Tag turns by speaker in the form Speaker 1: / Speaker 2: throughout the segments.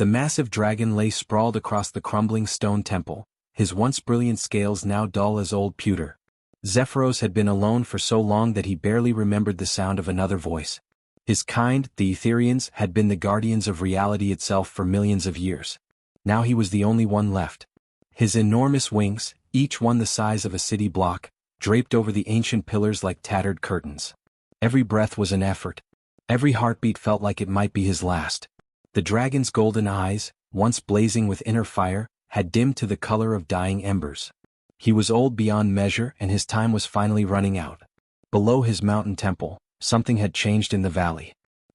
Speaker 1: The massive dragon lay sprawled across the crumbling stone temple, his once brilliant scales now dull as old pewter. Zephyros had been alone for so long that he barely remembered the sound of another voice. His kind, the Etherians, had been the guardians of reality itself for millions of years. Now he was the only one left. His enormous wings, each one the size of a city block, draped over the ancient pillars like tattered curtains. Every breath was an effort. Every heartbeat felt like it might be his last. The dragon's golden eyes, once blazing with inner fire, had dimmed to the color of dying embers. He was old beyond measure and his time was finally running out. Below his mountain temple, something had changed in the valley.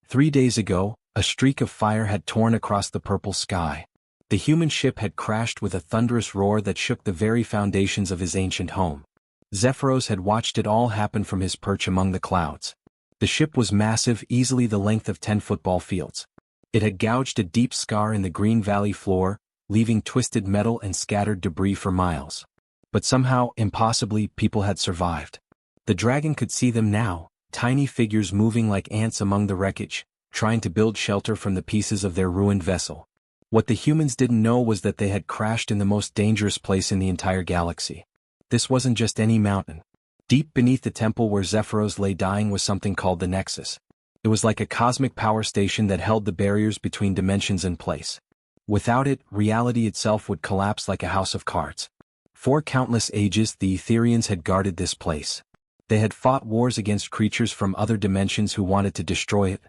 Speaker 1: 3 days ago, a streak of fire had torn across the purple sky. The human ship had crashed with a thunderous roar that shook the very foundations of his ancient home. Zephyros had watched it all happen from his perch among the clouds. The ship was massive, easily the length of 10 football fields. It had gouged a deep scar in the green valley floor, leaving twisted metal and scattered debris for miles. But somehow, impossibly, people had survived. The dragon could see them now, tiny figures moving like ants among the wreckage, trying to build shelter from the pieces of their ruined vessel. What the humans didn't know was that they had crashed in the most dangerous place in the entire galaxy. This wasn't just any mountain. Deep beneath the temple where Zephyros lay dying was something called the Nexus. It was like a cosmic power station that held the barriers between dimensions in place. Without it, reality itself would collapse like a house of cards. For countless ages, the Etherians had guarded this place. They had fought wars against creatures from other dimensions who wanted to destroy it.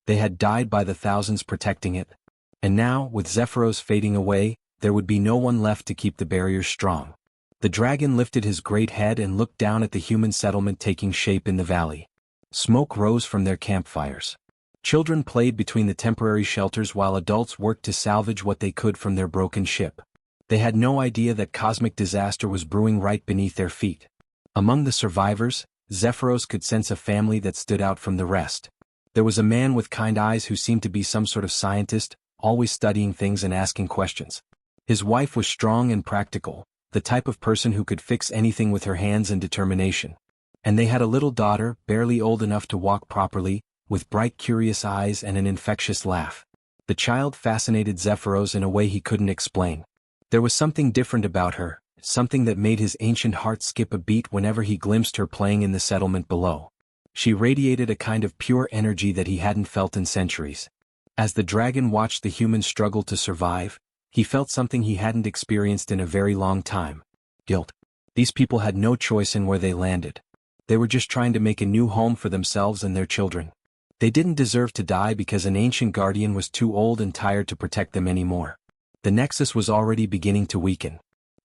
Speaker 1: They had died by the thousands protecting it. And now, with Zephyros fading away, there would be no one left to keep the barriers strong. The dragon lifted his great head and looked down at the human settlement taking shape in the valley. Smoke rose from their campfires. Children played between the temporary shelters while adults worked to salvage what they could from their broken ship. They had no idea that cosmic disaster was brewing right beneath their feet. Among the survivors, Zephyros could sense a family that stood out from the rest. There was a man with kind eyes who seemed to be some sort of scientist, always studying things and asking questions. His wife was strong and practical, the type of person who could fix anything with her hands and determination. And they had a little daughter, barely old enough to walk properly, with bright curious eyes and an infectious laugh. The child fascinated Zephyros in a way he couldn't explain. There was something different about her, something that made his ancient heart skip a beat whenever he glimpsed her playing in the settlement below. She radiated a kind of pure energy that he hadn't felt in centuries. As the dragon watched the humans struggle to survive, he felt something he hadn't experienced in a very long time. Guilt. These people had no choice in where they landed. They were just trying to make a new home for themselves and their children. They didn't deserve to die because an ancient guardian was too old and tired to protect them anymore. The Nexus was already beginning to weaken.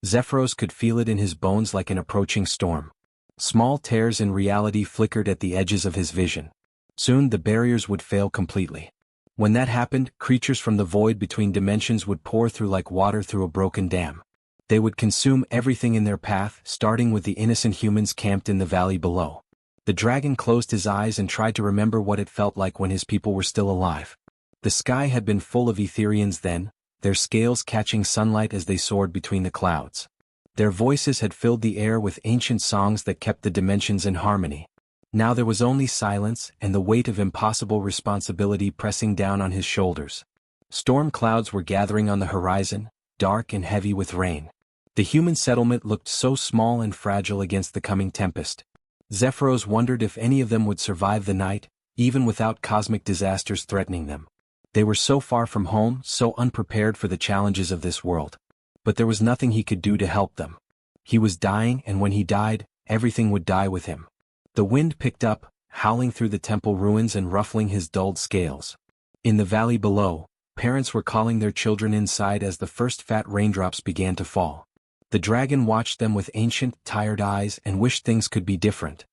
Speaker 1: Zephyros could feel it in his bones like an approaching storm. Small tears in reality flickered at the edges of his vision. Soon the barriers would fail completely. When that happened, creatures from the void between dimensions would pour through like water through a broken dam. They would consume everything in their path, starting with the innocent humans camped in the valley below. The dragon closed his eyes and tried to remember what it felt like when his people were still alive. The sky had been full of Etherians then, their scales catching sunlight as they soared between the clouds. Their voices had filled the air with ancient songs that kept the dimensions in harmony. Now there was only silence and the weight of impossible responsibility pressing down on his shoulders. Storm clouds were gathering on the horizon, dark and heavy with rain. The human settlement looked so small and fragile against the coming tempest. Zephyros wondered if any of them would survive the night, even without cosmic disasters threatening them. They were so far from home, so unprepared for the challenges of this world. But there was nothing he could do to help them. He was dying, and when he died, everything would die with him. The wind picked up, howling through the temple ruins and ruffling his dulled scales. In the valley below, parents were calling their children inside as the first fat raindrops began to fall. The dragon watched them with ancient, tired eyes and wished things could be different.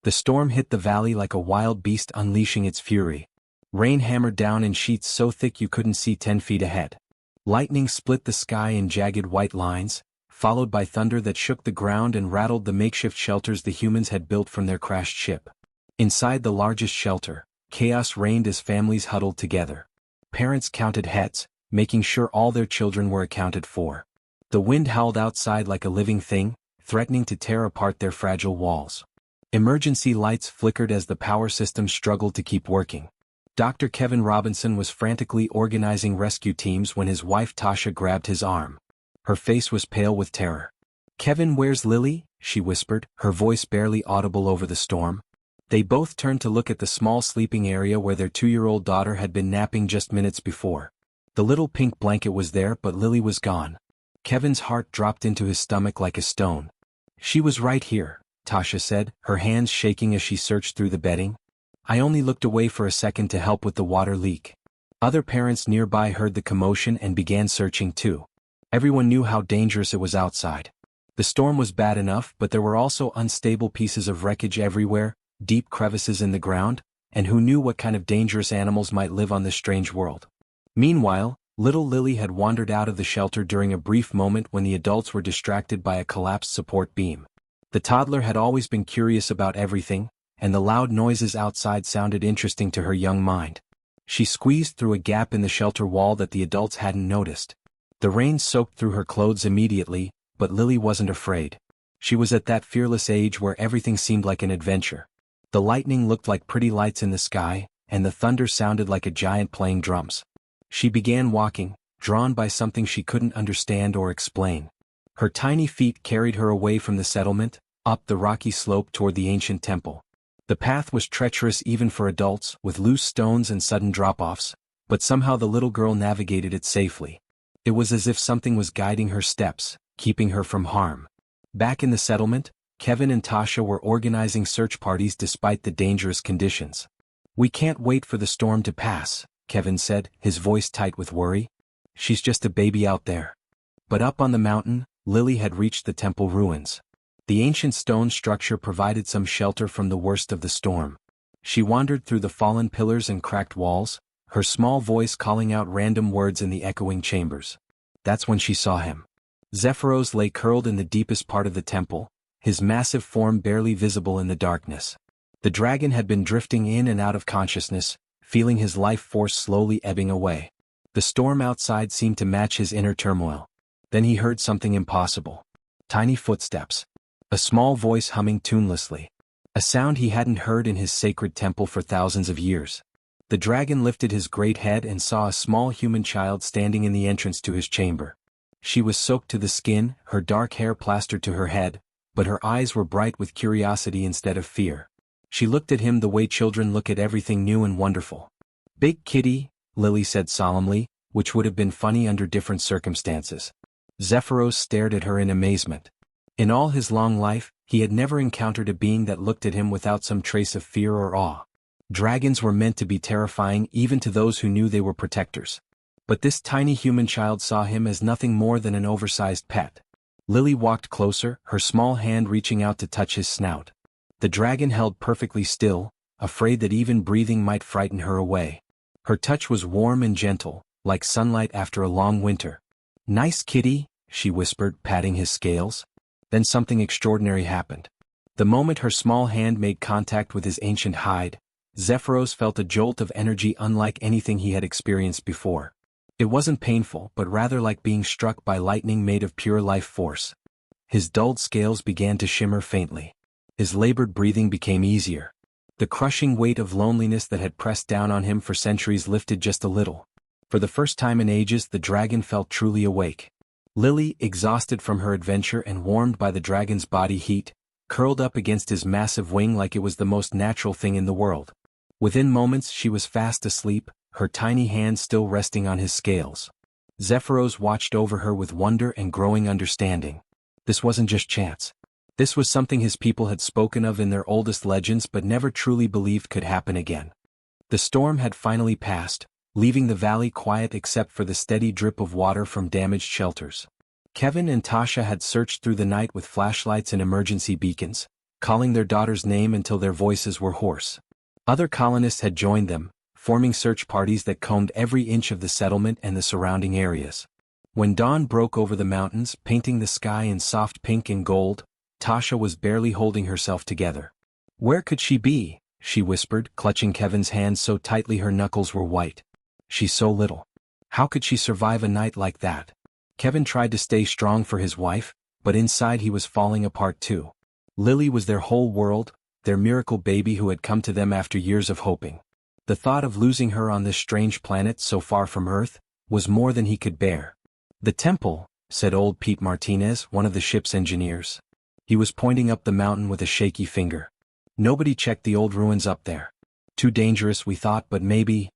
Speaker 1: The storm hit the valley like a wild beast unleashing its fury. Rain hammered down in sheets so thick you couldn't see 10 feet ahead. Lightning split the sky in jagged white lines, followed by thunder that shook the ground and rattled the makeshift shelters the humans had built from their crashed ship. Inside the largest shelter, chaos reigned as families huddled together. Parents counted heads, making sure all their children were accounted for. The wind howled outside like a living thing, threatening to tear apart their fragile walls. Emergency lights flickered as the power system struggled to keep working. Dr. Kevin Robinson was frantically organizing rescue teams when his wife Tasha grabbed his arm. Her face was pale with terror. "Kevin, where's Lily?" she whispered, her voice barely audible over the storm. They both turned to look at the small sleeping area where their 2-year-old daughter had been napping just minutes before. The little pink blanket was there, but Lily was gone. Kevin's heart dropped into his stomach like a stone. "She was right here," Tasha said, her hands shaking as she searched through the bedding. "I only looked away for a second to help with the water leak." Other parents nearby heard the commotion and began searching too. Everyone knew how dangerous it was outside. The storm was bad enough, but there were also unstable pieces of wreckage everywhere, deep crevices in the ground, and who knew what kind of dangerous animals might live on this strange world. Meanwhile, little Lily had wandered out of the shelter during a brief moment when the adults were distracted by a collapsed support beam. The toddler had always been curious about everything, and the loud noises outside sounded interesting to her young mind. She squeezed through a gap in the shelter wall that the adults hadn't noticed. The rain soaked through her clothes immediately, but Lily wasn't afraid. She was at that fearless age where everything seemed like an adventure. The lightning looked like pretty lights in the sky, and the thunder sounded like a giant playing drums. She began walking, drawn by something she couldn't understand or explain. Her tiny feet carried her away from the settlement, up the rocky slope toward the ancient temple. The path was treacherous even for adults, with loose stones and sudden drop-offs, but somehow the little girl navigated it safely. It was as if something was guiding her steps, keeping her from harm. Back in the settlement, Kevin and Tasha were organizing search parties despite the dangerous conditions. "We can't wait for the storm to pass," Kevin said, his voice tight with worry. "She's just a baby out there." But up on the mountain, Lily had reached the temple ruins. The ancient stone structure provided some shelter from the worst of the storm. She wandered through the fallen pillars and cracked walls, her small voice calling out random words in the echoing chambers. That's when she saw him. Zephyros lay curled in the deepest part of the temple, his massive form barely visible in the darkness. The dragon had been drifting in and out of consciousness, feeling his life force slowly ebbing away. The storm outside seemed to match his inner turmoil. Then he heard something impossible. Tiny footsteps. A small voice humming tunelessly. A sound he hadn't heard in his sacred temple for thousands of years. The dragon lifted his great head and saw a small human child standing in the entrance to his chamber. She was soaked to the skin, her dark hair plastered to her head, but her eyes were bright with curiosity instead of fear. She looked at him the way children look at everything new and wonderful. "Big kitty," Lily said solemnly, which would have been funny under different circumstances. Zephyros stared at her in amazement. In all his long life, he had never encountered a being that looked at him without some trace of fear or awe. Dragons were meant to be terrifying even to those who knew they were protectors. But this tiny human child saw him as nothing more than an oversized pet. Lily walked closer, her small hand reaching out to touch his snout. The dragon held perfectly still, afraid that even breathing might frighten her away. Her touch was warm and gentle, like sunlight after a long winter. "Nice kitty," she whispered, patting his scales. Then something extraordinary happened. The moment her small hand made contact with his ancient hide, Zephyros felt a jolt of energy unlike anything he had experienced before. It wasn't painful, but rather like being struck by lightning made of pure life force. His dulled scales began to shimmer faintly. His labored breathing became easier. The crushing weight of loneliness that had pressed down on him for centuries lifted just a little. For the first time in ages, the dragon felt truly awake. Lily, exhausted from her adventure and warmed by the dragon's body heat, curled up against his massive wing like it was the most natural thing in the world. Within moments she was fast asleep, her tiny hand still resting on his scales. Zephyros watched over her with wonder and growing understanding. This wasn't just chance. This was something his people had spoken of in their oldest legends but never truly believed could happen again. The storm had finally passed, leaving the valley quiet except for the steady drip of water from damaged shelters. Kevin and Tasha had searched through the night with flashlights and emergency beacons, calling their daughter's name until their voices were hoarse. Other colonists had joined them, forming search parties that combed every inch of the settlement and the surrounding areas. When dawn broke over the mountains, painting the sky in soft pink and gold, Tasha was barely holding herself together. "Where could she be?" she whispered, clutching Kevin's hand so tightly her knuckles were white. "She's so little. How could she survive a night like that?" Kevin tried to stay strong for his wife, but inside he was falling apart too. Lily was their whole world, their miracle baby who had come to them after years of hoping. The thought of losing her on this strange planet so far from Earth was more than he could bear. "The temple," said old Pete Martinez, one of the ship's engineers. He was pointing up the mountain with a shaky finger. "Nobody checked the old ruins up there. Too dangerous, we thought, but maybe—"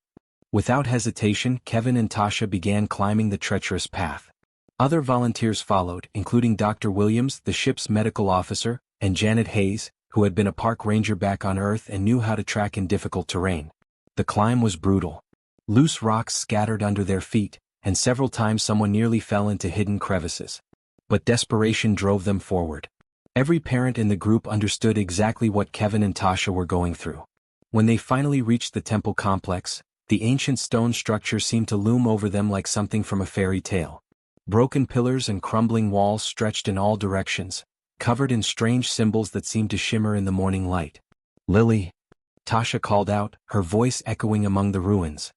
Speaker 1: Without hesitation, Kevin and Tasha began climbing the treacherous path. Other volunteers followed, including Dr. Williams, the ship's medical officer, and Janet Hayes, who had been a park ranger back on Earth and knew how to track in difficult terrain. The climb was brutal. Loose rocks scattered under their feet, and several times someone nearly fell into hidden crevices. But desperation drove them forward. Every parent in the group understood exactly what Kevin and Tasha were going through. When they finally reached the temple complex, the ancient stone structure seemed to loom over them like something from a fairy tale. Broken pillars and crumbling walls stretched in all directions, covered in strange symbols that seemed to shimmer in the morning light. "Lily," Tasha called out, her voice echoing among the ruins.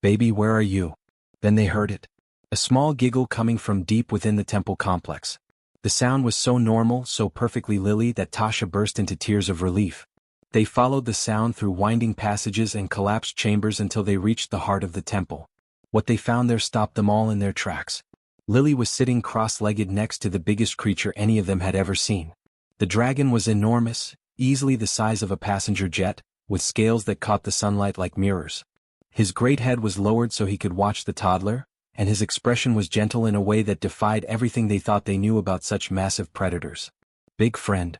Speaker 1: "Baby, where are you?" Then they heard it. A small giggle coming from deep within the temple complex. The sound was so normal, so perfectly Lily, that Tasha burst into tears of relief. They followed the sound through winding passages and collapsed chambers until they reached the heart of the temple. What they found there stopped them all in their tracks. Lily was sitting cross-legged next to the biggest creature any of them had ever seen. The dragon was enormous, easily the size of a passenger jet, with scales that caught the sunlight like mirrors. His great head was lowered so he could watch the toddler, and his expression was gentle in a way that defied everything they thought they knew about such massive predators. "Big friend,"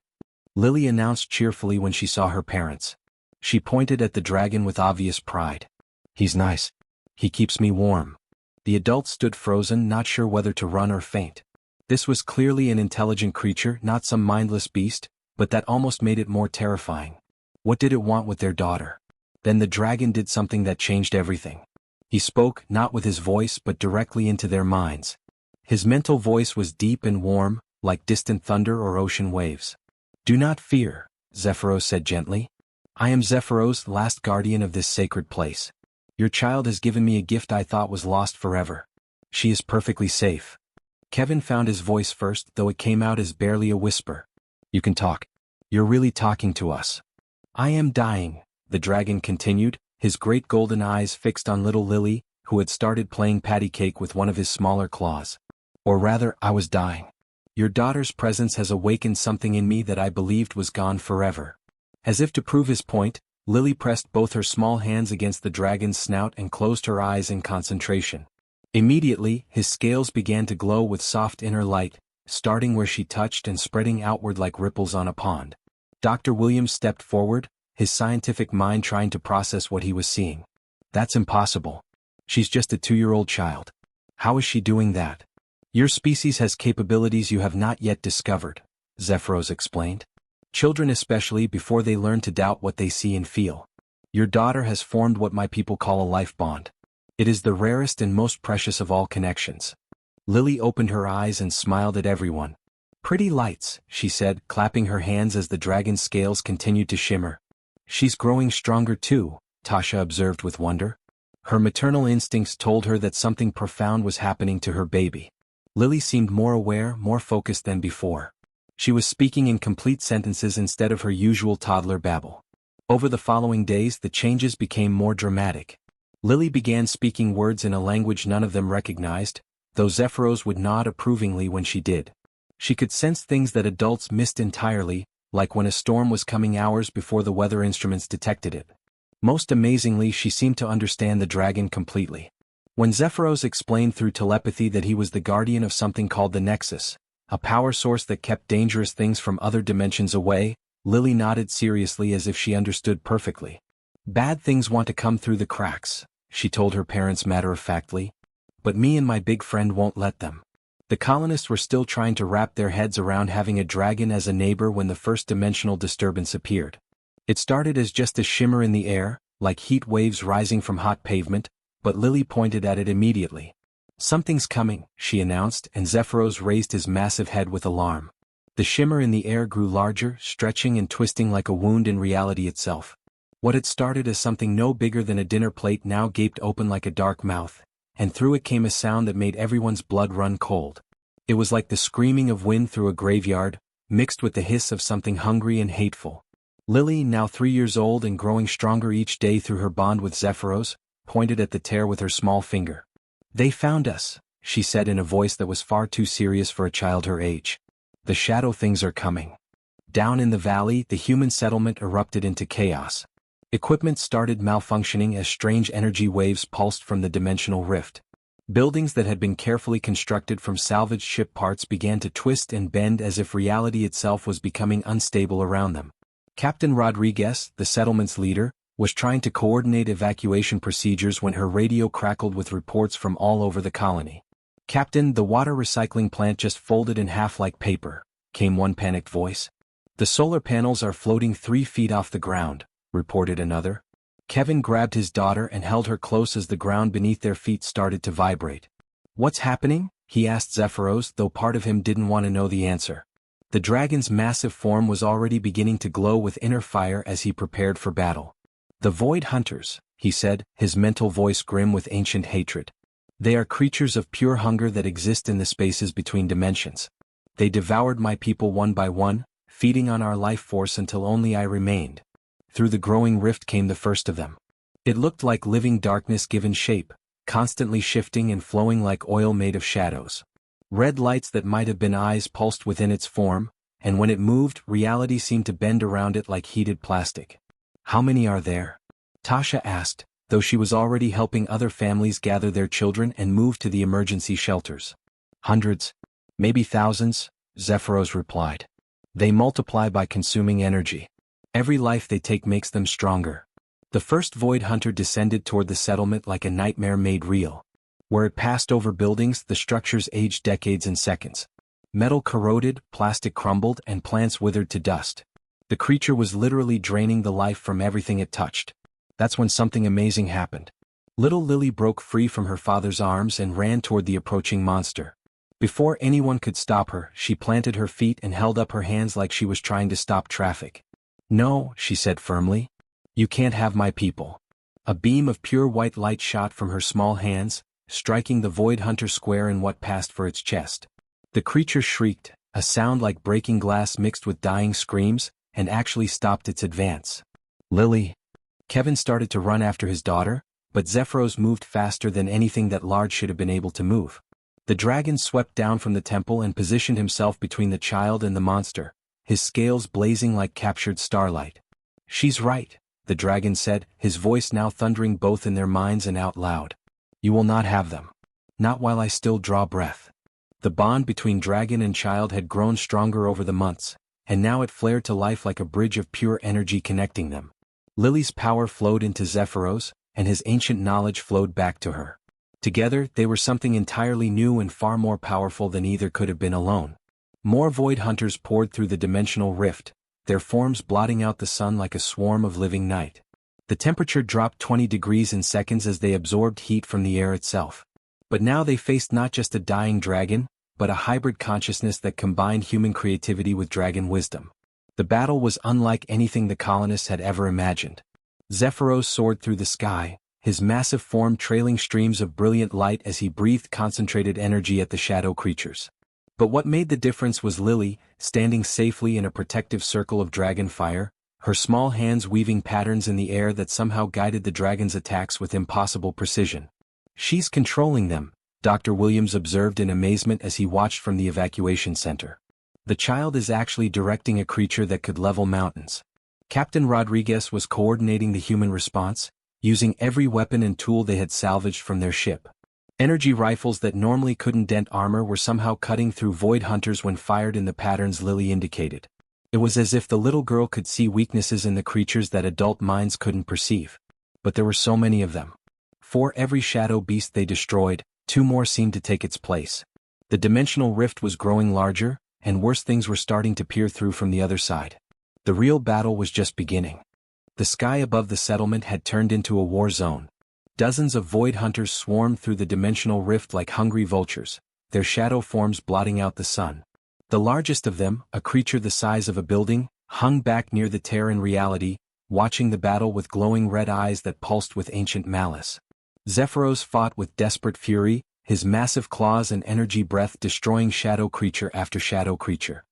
Speaker 1: Lily announced cheerfully when she saw her parents. She pointed at the dragon with obvious pride. "He's nice. He keeps me warm." The adults stood frozen, not sure whether to run or faint. This was clearly an intelligent creature, not some mindless beast, but that almost made it more terrifying. What did it want with their daughter? Then the dragon did something that changed everything. He spoke, not with his voice but directly into their minds. His mental voice was deep and warm, like distant thunder or ocean waves. "Do not fear," Zephyros said gently. "I am Zephyros, last guardian of this sacred place. Your child has given me a gift I thought was lost forever. She is perfectly safe." Kevin found his voice first, though it came out as barely a whisper. "You can talk. You're really talking to us." "I am dying," the dragon continued, his great golden eyes fixed on little Lily, who had started playing patty cake with one of his smaller claws. "Or rather, I was dying. Your daughter's presence has awakened something in me that I believed was gone forever." As if to prove his point, Lily pressed both her small hands against the dragon's snout and closed her eyes in concentration. Immediately, his scales began to glow with soft inner light, starting where she touched and spreading outward like ripples on a pond. Dr. Williams stepped forward, his scientific mind trying to process what he was seeing. "That's impossible. She's just a 2-year-old child. How is she doing that?" "Your species has capabilities you have not yet discovered," Zephyros explained. "Children especially, before they learn to doubt what they see and feel. Your daughter has formed what my people call a life bond. It is the rarest and most precious of all connections." Lily opened her eyes and smiled at everyone. "Pretty lights," she said, clapping her hands as the dragon's scales continued to shimmer. "She's growing stronger too," Tasha observed with wonder. Her maternal instincts told her that something profound was happening to her baby. Lily seemed more aware, more focused than before. She was speaking in complete sentences instead of her usual toddler babble. Over the following days the changes became more dramatic. Lily began speaking words in a language none of them recognized, though Zephyros would nod approvingly when she did. She could sense things that adults missed entirely, like when a storm was coming hours before the weather instruments detected it. Most amazingly, she seemed to understand the dragon completely. When Zephyros explained through telepathy that he was the guardian of something called the Nexus, a power source that kept dangerous things from other dimensions away, Lily nodded seriously as if she understood perfectly. "Bad things want to come through the cracks," she told her parents matter-of-factly. "But me and my big friend won't let them." The colonists were still trying to wrap their heads around having a dragon as a neighbor when the first dimensional disturbance appeared. It started as just a shimmer in the air, like heat waves rising from hot pavement, but Lily pointed at it immediately. "Something's coming," she announced, and Zephyros raised his massive head with alarm. The shimmer in the air grew larger, stretching and twisting like a wound in reality itself. What had started as something no bigger than a dinner plate now gaped open like a dark mouth, and through it came a sound that made everyone's blood run cold. It was like the screaming of wind through a graveyard, mixed with the hiss of something hungry and hateful. Lily, now 3 years old and growing stronger each day through her bond with Zephyros, pointed at the tear with her small finger. "They found us," she said in a voice that was far too serious for a child her age. "The shadow things are coming." Down in the valley, the human settlement erupted into chaos. Equipment started malfunctioning as strange energy waves pulsed from the dimensional rift. Buildings that had been carefully constructed from salvaged ship parts began to twist and bend as if reality itself was becoming unstable around them. Captain Rodriguez, the settlement's leader, was trying to coordinate evacuation procedures when her radio crackled with reports from all over the colony. "Captain, the water recycling plant just folded in half like paper," came one panicked voice. "The solar panels are floating 3 feet off the ground," reported another. Kevin grabbed his daughter and held her close as the ground beneath their feet started to vibrate. "What's happening?" he asked Zephyros, though part of him didn't want to know the answer. The dragon's massive form was already beginning to glow with inner fire as he prepared for battle. "The Void Hunters," he said, his mental voice grim with ancient hatred. "They are creatures of pure hunger that exist in the spaces between dimensions. They devoured my people one by one, feeding on our life force until only I remained." Through the growing rift came the first of them. It looked like living darkness given shape, constantly shifting and flowing like oil made of shadows. Red lights that might have been eyes pulsed within its form, and when it moved, reality seemed to bend around it like heated plastic. "How many are there?" Tasha asked, though she was already helping other families gather their children and move to the emergency shelters. "Hundreds. Maybe thousands," Zephyros replied. "They multiply by consuming energy. Every life they take makes them stronger." The first Void Hunter descended toward the settlement like a nightmare made real. Where it passed over buildings, the structures aged decades in seconds. Metal corroded, plastic crumbled, and plants withered to dust. The creature was literally draining the life from everything it touched. That's when something amazing happened. Little Lily broke free from her father's arms and ran toward the approaching monster. Before anyone could stop her, she planted her feet and held up her hands like she was trying to stop traffic. "No," she said firmly. "You can't have my people." A beam of pure white light shot from her small hands, striking the Void Hunter square in what passed for its chest. The creature shrieked, a sound like breaking glass mixed with dying screams, and actually stopped its advance. "Lily." Kevin started to run after his daughter, but Zephyros moved faster than anything that large should have been able to move. The dragon swept down from the temple and positioned himself between the child and the monster, his scales blazing like captured starlight. "She's right," the dragon said, his voice now thundering both in their minds and out loud. "You will not have them. Not while I still draw breath." The bond between dragon and child had grown stronger over the months, and now it flared to life like a bridge of pure energy connecting them. Lily's power flowed into Zephyros, and his ancient knowledge flowed back to her. Together, they were something entirely new and far more powerful than either could have been alone. More Void Hunters poured through the dimensional rift, their forms blotting out the sun like a swarm of living night. The temperature dropped 20 degrees in seconds as they absorbed heat from the air itself. But now they faced not just a dying dragon, but a hybrid consciousness that combined human creativity with dragon wisdom. The battle was unlike anything the colonists had ever imagined. Zephyros soared through the sky, his massive form trailing streams of brilliant light as he breathed concentrated energy at the shadow creatures. But what made the difference was Lily, standing safely in a protective circle of dragon fire, her small hands weaving patterns in the air that somehow guided the dragon's attacks with impossible precision. "She's controlling them," Dr. Williams observed in amazement as he watched from the evacuation center. "The child is actually directing a creature that could level mountains." Captain Rodriguez was coordinating the human response, using every weapon and tool they had salvaged from their ship. Energy rifles that normally couldn't dent armor were somehow cutting through Void Hunters when fired in the patterns Lily indicated. It was as if the little girl could see weaknesses in the creatures that adult minds couldn't perceive. But there were so many of them. For every shadow beast they destroyed, 2 more seemed to take its place. The dimensional rift was growing larger, and worse things were starting to peer through from the other side. The real battle was just beginning. The sky above the settlement had turned into a war zone. Dozens of Void Hunters swarmed through the dimensional rift like hungry vultures, their shadow forms blotting out the sun. The largest of them, a creature the size of a building, hung back near the tear in reality, watching the battle with glowing red eyes that pulsed with ancient malice. Zephyros fought with desperate fury, his massive claws and energy breath destroying shadow creature after shadow creature.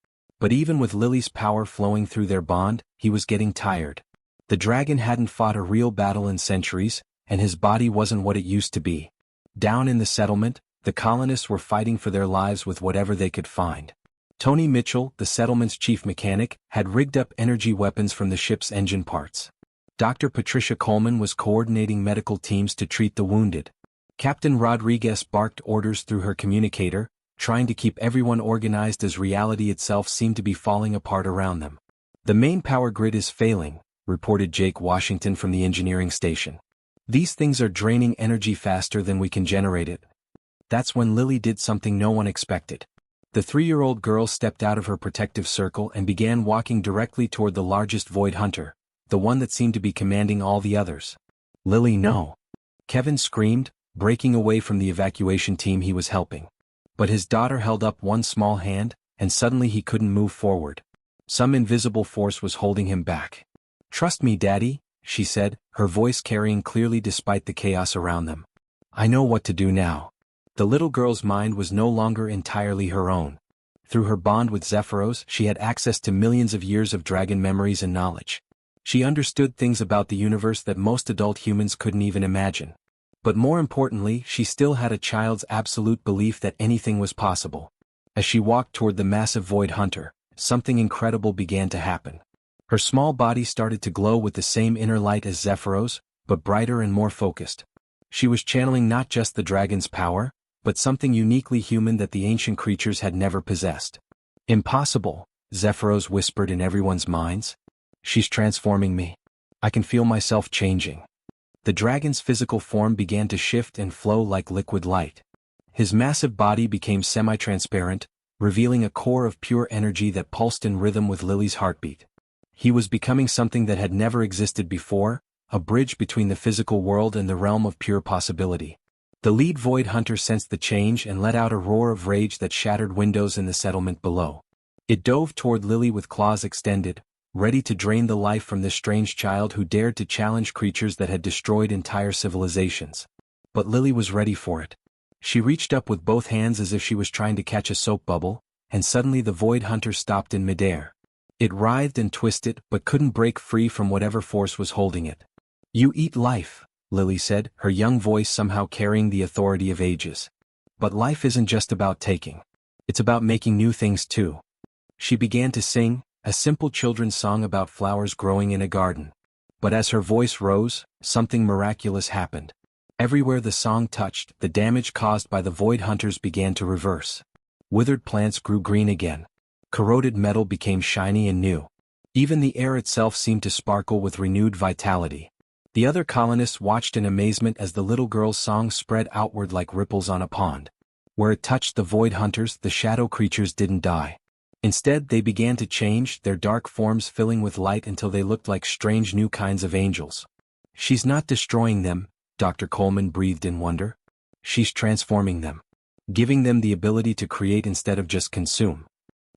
Speaker 1: But even with Lily's power flowing through their bond, he was getting tired. The dragon hadn't fought a real battle in centuries, and his body wasn't what it used to be. Down in the settlement, the colonists were fighting for their lives with whatever they could find. Tony Mitchell, the settlement's chief mechanic, had rigged up energy weapons from the ship's engine parts. Dr. Patricia Coleman was coordinating medical teams to treat the wounded. Captain Rodriguez barked orders through her communicator, trying to keep everyone organized as reality itself seemed to be falling apart around them. "The main power grid is failing," reported Jake Washington from the engineering station. "These things are draining energy faster than we can generate it." That's when Lily did something no one expected. The 3-year-old girl stepped out of her protective circle and began walking directly toward the largest void hunter, the one that seemed to be commanding all the others. "Lily, no!" Kevin screamed, breaking away from the evacuation team he was helping. But his daughter held up one small hand, and suddenly he couldn't move forward. Some invisible force was holding him back. "Trust me, Daddy," she said, her voice carrying clearly despite the chaos around them. "I know what to do now." The little girl's mind was no longer entirely her own. Through her bond with Zephyros, she had access to millions of years of dragon memories and knowledge. She understood things about the universe that most adult humans couldn't even imagine. But more importantly, she still had a child's absolute belief that anything was possible. As she walked toward the massive void hunter, something incredible began to happen. Her small body started to glow with the same inner light as Zephyros, but brighter and more focused. She was channeling not just the dragon's power, but something uniquely human that the ancient creatures had never possessed. "Impossible," Zephyros whispered in everyone's minds. "She's transforming me. I can feel myself changing." The dragon's physical form began to shift and flow like liquid light. His massive body became semi-transparent, revealing a core of pure energy that pulsed in rhythm with Lily's heartbeat. He was becoming something that had never existed before, a bridge between the physical world and the realm of pure possibility. The lead void hunter sensed the change and let out a roar of rage that shattered windows in the settlement below. It dove toward Lily with claws extended, ready to drain the life from this strange child who dared to challenge creatures that had destroyed entire civilizations. But Lily was ready for it. She reached up with both hands as if she was trying to catch a soap bubble, and suddenly the void hunter stopped in midair. It writhed and twisted but couldn't break free from whatever force was holding it. "You eat life," Lily said, her young voice somehow carrying the authority of ages. "But life isn't just about taking. It's about making new things too." She began to sing, a simple children's song about flowers growing in a garden. But as her voice rose, something miraculous happened. Everywhere the song touched, the damage caused by the void hunters began to reverse. Withered plants grew green again. Corroded metal became shiny and new. Even the air itself seemed to sparkle with renewed vitality. The other colonists watched in amazement as the little girl's song spread outward like ripples on a pond. Where it touched the void hunters, the shadow creatures didn't die. Instead, they began to change, their dark forms filling with light until they looked like strange new kinds of angels. "She's not destroying them," Dr. Coleman breathed in wonder. "She's transforming them. Giving them the ability to create instead of just consume."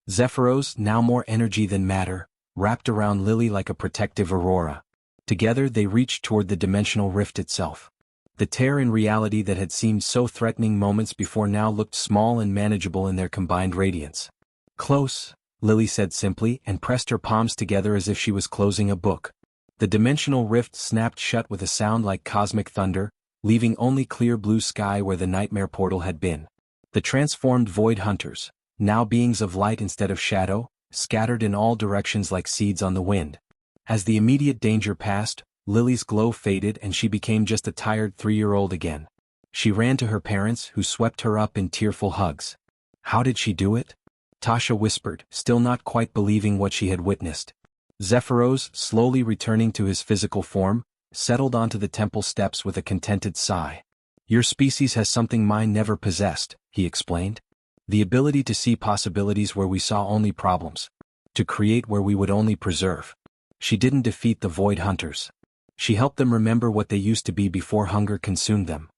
Speaker 1: Zephyros, now more energy than matter, wrapped around Lily like a protective aurora. Together they reached toward the dimensional rift itself. The tear in reality that had seemed so threatening moments before now looked small and manageable in their combined radiance. "Close," Lily said simply and pressed her palms together as if she was closing a book. The dimensional rift snapped shut with a sound like cosmic thunder, leaving only clear blue sky where the nightmare portal had been. The transformed void hunters, now beings of light instead of shadow, scattered in all directions like seeds on the wind. As the immediate danger passed, Lily's glow faded and she became just a tired 3-year-old again. She ran to her parents, who swept her up in tearful hugs. "How did she do it?" Tasha whispered, still not quite believing what she had witnessed. Zephyros, slowly returning to his physical form, settled onto the temple steps with a contented sigh. "Your species has something mine never possessed," he explained. "The ability to see possibilities where we saw only problems. To create where we would only preserve." She didn't defeat the void hunters. She helped them remember what they used to be before hunger consumed them.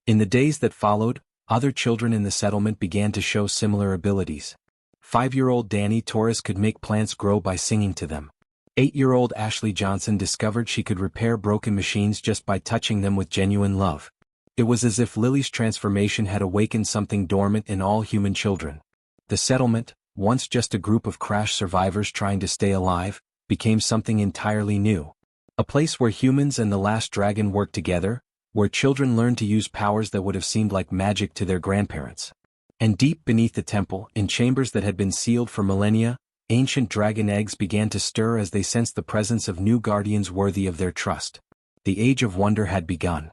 Speaker 1: In the days that followed, other children in the settlement began to show similar abilities. 5-year-old Danny Torres could make plants grow by singing to them. 8-year-old Ashley Johnson discovered she could repair broken machines just by touching them with genuine love. It was as if Lily's transformation had awakened something dormant in all human children. The settlement, once just a group of crash survivors trying to stay alive, became something entirely new. A place where humans and the last dragon worked together, where children learned to use powers that would have seemed like magic to their grandparents. And deep beneath the temple, in chambers that had been sealed for millennia, ancient dragon eggs began to stir as they sensed the presence of new guardians worthy of their trust. The Age of Wonder had begun.